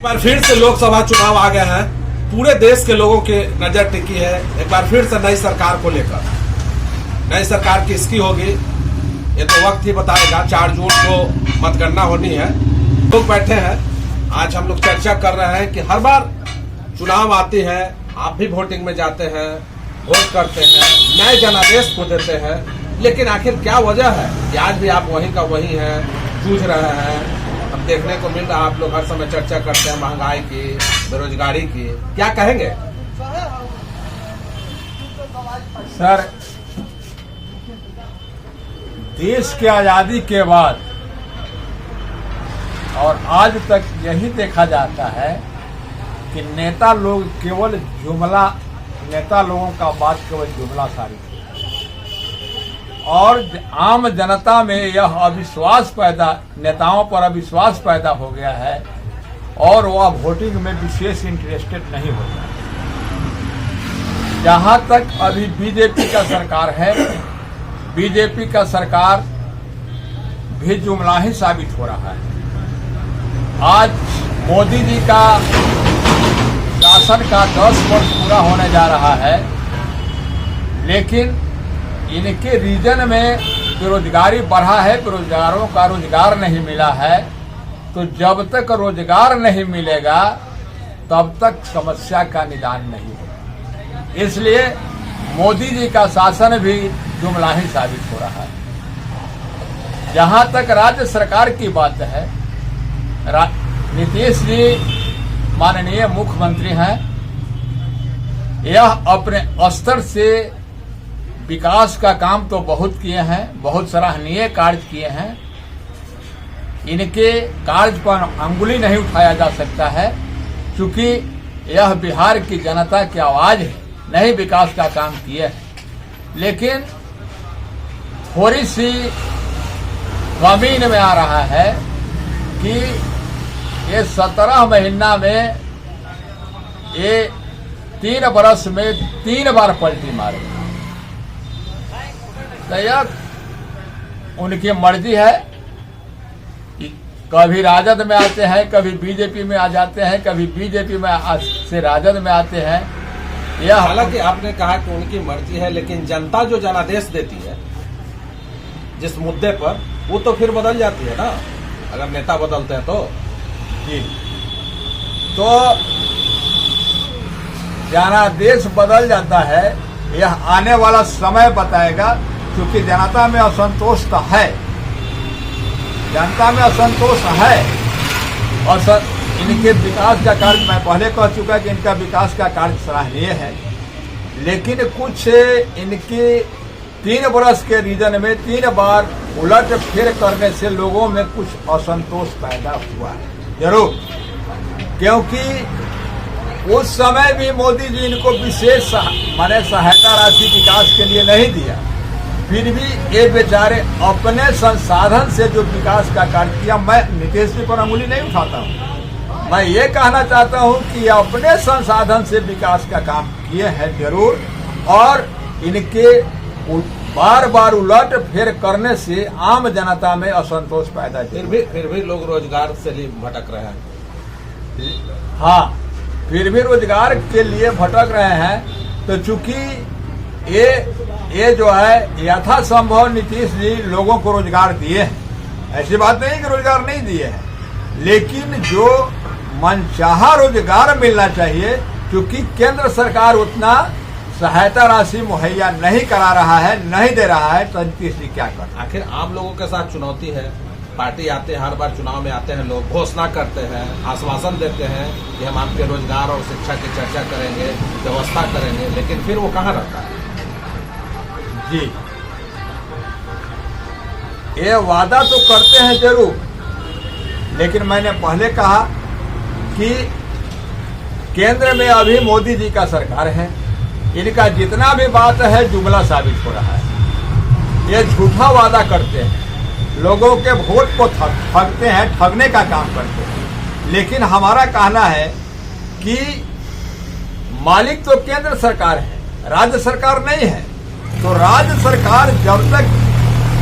एक बार फिर से लोकसभा चुनाव आ गया है। पूरे देश के लोगों की नजर टिकी है एक बार फिर से नई सरकार को लेकर। नई सरकार किसकी होगी ये तो वक्त ही बताएगा। 4 जून को मतगणना होनी है। लोग बैठे हैं, आज हम लोग चर्चा कर रहे हैं कि हर बार चुनाव आती है, आप भी वोटिंग में जाते हैं, वोट करते हैं, नए जनादेश को देते हैं, लेकिन आखिर क्या वजह है कि आज भी आप वहीं का वहीं है, जूझ रहे हैं। अब देखने को मिल रहा है, आप लोग हर समय चर्चा करते हैं महंगाई की, बेरोजगारी की, क्या कहेंगे सर? देश की आजादी के बाद और आज तक यही देखा जाता है कि नेता लोग केवल जुमला, नेता लोगों का बात केवल जुमला सारी है और आम जनता में यह अविश्वास पैदा, नेताओं पर अविश्वास पैदा हो गया है और वह वोटिंग में विशेष इंटरेस्टेड नहीं होता। जहां तक अभी बीजेपी का सरकार है, बीजेपी का सरकार भी जुमला ही साबित हो रहा है। आज मोदी जी का शासन का 10 वर्ष पूरा होने जा रहा है, लेकिन इनके रीजन में बेरोजगारी बढ़ा है, बेरोजगारों का रोजगार नहीं मिला है। तो जब तक रोजगार नहीं मिलेगा तब तक समस्या का निदान नहीं होगा। इसलिए मोदी जी का शासन भी जुमला ही साबित हो रहा है। जहां तक राज्य सरकार की बात है, नीतीश जी माननीय मुख्यमंत्री हैं, यह अपने स्तर से विकास का काम तो बहुत किए हैं, बहुत सराहनीय कार्य किए हैं। इनके कार्य पर अंगुली नहीं उठाया जा सकता है, क्योंकि यह बिहार की जनता की आवाज है, नहीं विकास का काम किए हैं। लेकिन थोड़ी सी कमी इनमें आ रहा है कि ये 17 महीना में ये 3 बरस में 3 बार पलटी मारे। तो यह उनकी मर्जी है, कभी राजद में आते हैं, कभी बीजेपी में आ जाते हैं, कभी बीजेपी में से राजद में आते हैं। यह हालांकि आपने कहा कि उनकी मर्जी है, लेकिन जनता जो जनादेश देती है जिस मुद्दे पर, वो तो फिर बदल जाती है ना, अगर नेता बदलते हैं तो। जी, तो जनादेश बदल जाता है, यह आने वाला समय बताएगा, क्योंकि जनता में असंतोष तो है, जनता में असंतोष है। और इनके विकास का कार्य, मैं पहले कह चुका कि इनका विकास का कार्य सराहनीय है, लेकिन कुछ इनके 3 बरस के रीजन में 3 बार उलट फेर करने से लोगों में कुछ असंतोष पैदा हुआ है जरूर। क्योंकि उस समय भी मोदी जी इनको विशेष माने सहायता राशि विकास के लिए नहीं दिया, फिर भी ये बेचारे अपने संसाधन से जो विकास का कार्य किया। मैं नीतीश जी पर अंगुली नहीं उठाता हूँ, मैं ये कहना चाहता हूँ कि अपने संसाधन से विकास का काम किए हैं जरूर, और इनके बार बार उलट फेर करने से आम जनता में असंतोष पैदा। फिर भी लोग रोजगार से भटक रहे हैं। हाँ, फिर भी रोजगार के लिए भटक रहे हैं। तो चूंकि ये जो है यथासंभव नीतीश जी लोगों को रोजगार दिए हैं, ऐसी बात नहीं कि रोजगार नहीं दिए हैं, लेकिन जो मनचाहा रोजगार मिलना चाहिए, क्योंकि केंद्र सरकार उतना सहायता राशि मुहैया नहीं करा रहा है, नहीं दे रहा है, तो नीतीश जी क्या कर। आखिर आम लोगों के साथ चुनौती है। पार्टी आते हैं, हर बार चुनाव में आते हैं, लोग घोषणा करते हैं, आश्वासन देते हैं कि हम आपके रोजगार और शिक्षा की चर्चा करेंगे, व्यवस्था करेंगे, लेकिन फिर वो कहाँ रहता है? जी, ये वादा तो करते हैं जरूर, लेकिन मैंने पहले कहा कि केंद्र में अभी मोदी जी का सरकार है, इनका जितना भी बात है जुमला साबित हो रहा है। ये झूठा वादा करते हैं, लोगों के वोट को ठगते हैं, ठगने का काम करते हैं। लेकिन हमारा कहना है कि मालिक तो केंद्र सरकार है, राज्य सरकार नहीं है। तो राज्य सरकार जब तक,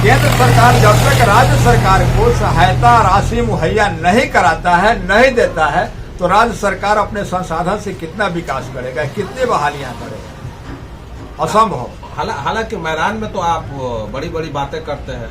केंद्र सरकार जब तक राज्य सरकार को सहायता राशि मुहैया नहीं कराता है, नहीं देता है, तो राज्य सरकार अपने संसाधन से कितना विकास करेगा, कितनी बहालियां करेगा? असंभव। हालांकि मैदान में तो आप बड़ी बड़ी बातें करते हैं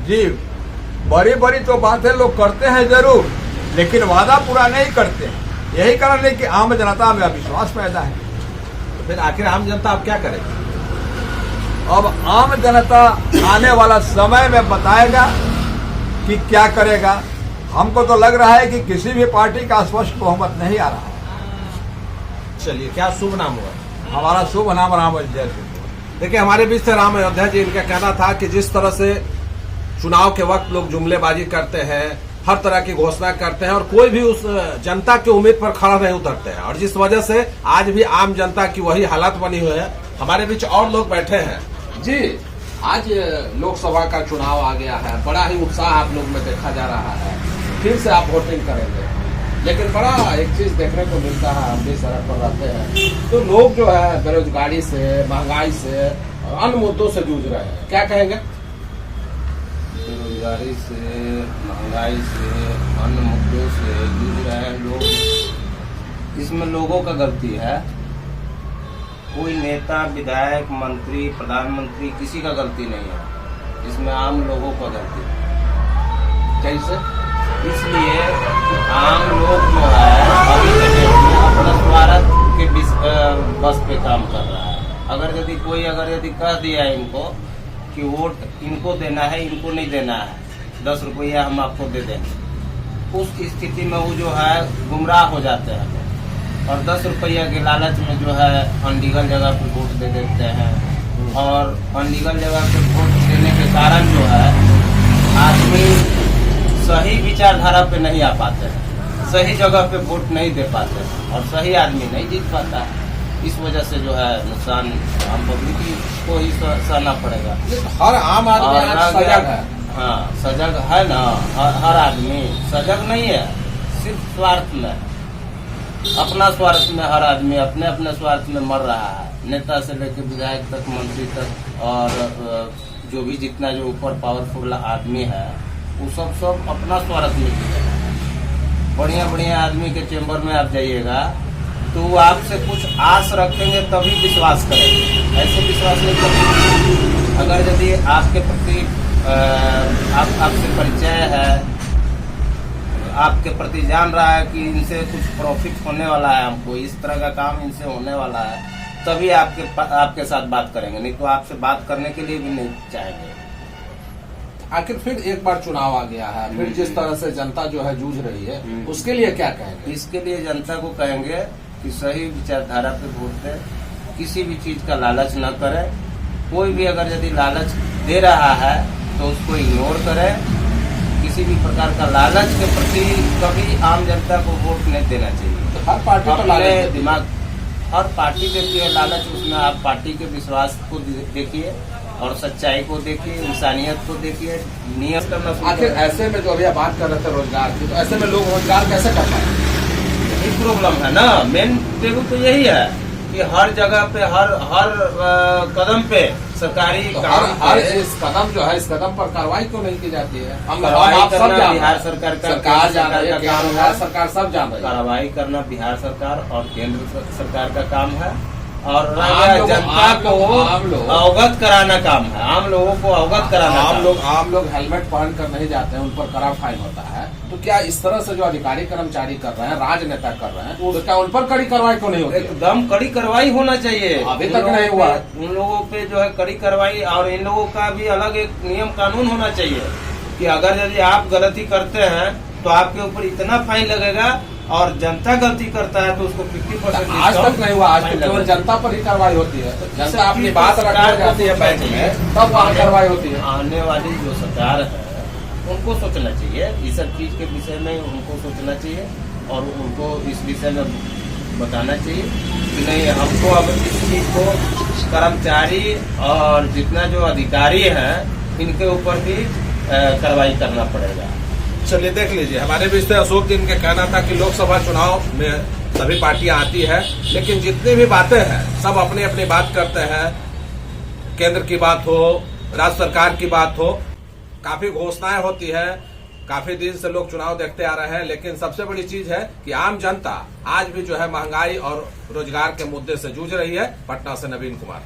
जी, बड़ी बड़ी तो बातें लोग करते हैं जरूर, लेकिन वादा पूरा नहीं करते हैं। यही कारण है कि आम जनता में अविश्वास पैदा है। तो फिर आखिर आम जनता अब क्या करेगी? अब आम जनता आने वाला समय में बताएगा कि क्या करेगा। हमको तो लग रहा है कि किसी भी पार्टी का स्पष्ट बहुमत नहीं आ रहा है। चलिए, क्या शुभ नाम हुआ? हमारा शुभ नाम राम अयोध्या सिंह। देखिए, हमारे बीच से राम अयोध्या जी, इनका कहना था कि जिस तरह से चुनाव के वक्त लोग जुमलेबाजी करते हैं, हर तरह की घोषणा करते हैं और कोई भी उस जनता की उम्मीद पर खड़ा नहीं उतरते हैं, और जिस वजह से आज भी आम जनता की वही हालत बनी हुई है। हमारे बीच और लोग बैठे हैं। जी, आज लोकसभा का चुनाव आ गया है, बड़ा ही उत्साह आप लोग में देखा जा रहा है। फिर से आप वोटिंग करेंगे, लेकिन बड़ा एक चीज देखने को मिलता है, हम भी सड़क पर रहते हैं तो लोग जो है बेरोजगारी से, महंगाई से और अन्य मुद्दों से जूझ रहे हैं। क्या कहेंगे? बेरोजगारी से, महंगाई से, अन्य मुद्दों से जूझ रहे हैं लोग। इसमें लोगों का गलती है। कोई नेता, विधायक, मंत्री, प्रधानमंत्री किसी का गलती नहीं है। इसमें आम लोगों का गलती है। कैसे? इसलिए आम लोग जो है अभी के डेट में अपना स्वार्थ के बस पे काम कर रहा है। अगर यदि कह दिया इनको कि वोट इनको देना है, इनको नहीं देना है, 10 रुपया हम आपको दे देंगे, उस स्थिति में वो जो है गुमराह हो जाते हैं और 10 रुपया के लालच में जो है अनलीगल जगह पे वोट दे देते हैं। और अनलीगल जगह पे वोट देने के कारण जो है आदमी सही विचारधारा पे नहीं आ पाते हैं, सही जगह पे वोट नहीं दे पाते हैं और सही आदमी नहीं जीत पाता है। इस वजह से जो है नुकसान आम पब्लिक को ही सहना पड़ेगा। हर आम आदमी आज सजग है। हाँ, सजग है ना। हर आदमी सजग नहीं है, सिर्फ स्वार्थ में, अपना स्वार्थ में हर आदमी अपने अपने स्वार्थ में मर रहा है। नेता से लेकर विधायक तक, मंत्री तक, और जो भी जितना जो ऊपर पावरफुल आदमी है वो सब अपना स्वार्थ में जी रहा है। बढ़िया आदमी के चेंबर में आप जाइएगा तो वो आपसे कुछ आस रखेंगे तभी विश्वास करेंगे, ऐसे विश्वास नहीं करेंगे। अगर यदि आपके प्रति आपसे परिचय है, आपके प्रति जान रहा है कि इनसे कुछ प्रॉफिट होने वाला है, हमको इस तरह का काम इनसे होने वाला है, तभी आपके साथ बात करेंगे, नहीं तो आपसे बात करने के लिए भी नहीं चाहेंगे। आखिर फिर एक बार चुनाव आ गया है, फिर जिस तरह से जनता जो है जूझ रही है, उसके लिए क्या कहेंगे? इसके लिए जनता को कहेंगे कि सही विचारधारा पे वोट दें, किसी भी चीज का लालच न करें। कोई भी अगर यदि लालच दे रहा है तो उसको इग्नोर करें। किसी भी प्रकार का लालच के प्रति कभी आम जनता को वोट नहीं देना चाहिए। तो हर पार्टी तो लालच दिमाग, हर पार्टी देती है लालच, उसमें आप पार्टी के विश्वास को देखिए और सच्चाई को देखिए, इंसानियत को देखिए, नियत करना। आखिर ऐसे में जो अभी आप बात कर रहे थे रोजगार की, तो ऐसे में लोग रोजगार कैसे कर पाए? यही प्रॉब्लम है ना। मेन टेबल तो यही है कि हर जगह पे, हर कदम पे सरकारी तो काम हर इस कदम जो है, इस कदम पर कार्रवाई क्यों नहीं की जाती है? हम कार्रवाई आप सब करना जान बिहार सरकार का सरकार जान रही है, काम बिहार है। सरकार सब जान रही है। कार्रवाई करना बिहार सरकार और केंद्र सरकार का काम है, और आम जनता को लोग अवगत कराना काम है। आम लोगों को अवगत कराना आम लोग हेलमेट पहन कर नहीं जाते हैं, उन पर कड़ा फाइन होता है। तो क्या इस तरह से जो अधिकारी कर्मचारी कर रहे हैं, राजनेता कर रहे हैं, तो क्या उन पर कड़ी कार्रवाई क्यों नहीं होती? एकदम कड़ी कार्रवाई होना चाहिए। अभी तक नहीं हुआ। उन लोगों पे जो है कड़ी कार्रवाई, और इन लोगों का भी अलग एक नियम कानून होना चाहिए कि अगर यदि आप गलती करते हैं तो आपके ऊपर इतना फाइन लगेगा, और जनता गलती करता है तो उसको 50% आज तक नहीं हुआ। आज तक केवल जनता पर ही कार्रवाई होती है। जनता अपनी बात रखने जाती है बैंक में, तब वहाँ कार्रवाई होती है। आने वाली जो सरकार है उनको सोचना चाहिए, इस सब चीज के विषय में उनको सोचना चाहिए और उनको इस विषय में बताना चाहिए कि नहीं, हमको अब इस चीज को कर्मचारी और जितना जो अधिकारी हैं इनके ऊपर भी कार्रवाई करना पड़ेगा। चलिए देख लीजिए, हमारे बीच से अशोक जी का कहना था कि लोकसभा चुनाव में सभी पार्टियां आती है, लेकिन जितनी भी बातें हैं सब अपनी अपनी बात करते हैं। केंद्र की बात हो, राज्य सरकार की बात हो, काफी घोषणाएं होती है, काफी दिन से लोग चुनाव देखते आ रहे हैं, लेकिन सबसे बड़ी चीज है कि आम जनता आज भी जो है महंगाई और रोजगार के मुद्दे से जूझ रही है। पटना से नवीन कुमार।